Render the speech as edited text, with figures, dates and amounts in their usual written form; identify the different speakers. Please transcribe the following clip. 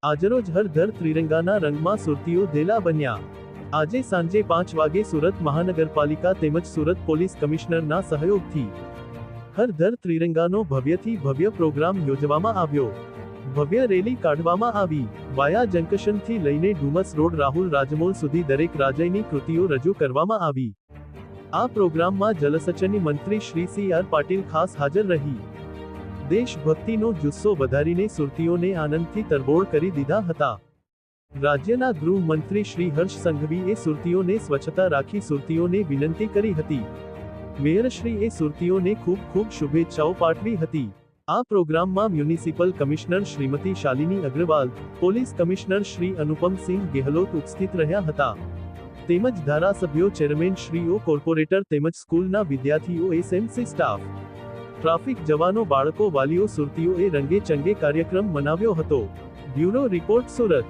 Speaker 1: આજરોજ હર ઘર ત્રિરંગાના રંગમાં સુરતીઓ દેલા બન્યા। આજે સાંજે 5 વાગે સુરત મહાનગરપાલિકા તેમજ સુરત પોલીસ કમિશનરના સહયોગથી હર ઘર ત્રિરંગાનો ભવ્યથી ભવ્ય પ્રોગ્રામ યોજવામાં આવ્યો। ભવ્ય રેલી કાઢવામાં આવી। વાયા જંકશનથી લઈને ડુમસ રોડ રાહુલ રાજમોલ સુધી દરેક રાજ્યની કૃતિઓ રજૂ કરવામાં આવી। આ પ્રોગ્રામમાં જલસંચયની મંત્રી શ્રી સી.આર. પાટીલ ખાસ હાજર રહી દેશભક્તિનો જુસ્સો વધારીને સુરતીઓને આનંદથી તરબોળ કરી દીધા હતા। રાજ્યના ગૃહમંત્રી શ્રી હર્ષ સંઘવીએ સુરતીઓને સ્વચ્છતા રાખી સુરતીઓને વિનંતી કરી હતી। મેયરશ્રીએ સુરતીઓને ખૂબ ખૂબ શુભેચ્છાઓ પાઠવી હતી। આ પ્રોગ્રામમાં municipal commissioner Shrimati Shalini Agrawal, police commissioner Shri Anupamsinh Gehlot ઉપસ્થિત રહ્યા હતા, તેમજ ધારાસભ્યો, ચેરમેન શ્રીઓ, કોર્પોરેટર તેમજ સ્કૂલના વિદ્યાર્થીઓ, એસએમસી સ્ટાફ, ટ્રાફિક જવાનો, બાળકો, વાલીઓ, સુરતીઓએ રંગે ચંગે કાર્યક્રમ મનાવ્યો હતો। Bureau report, Surat.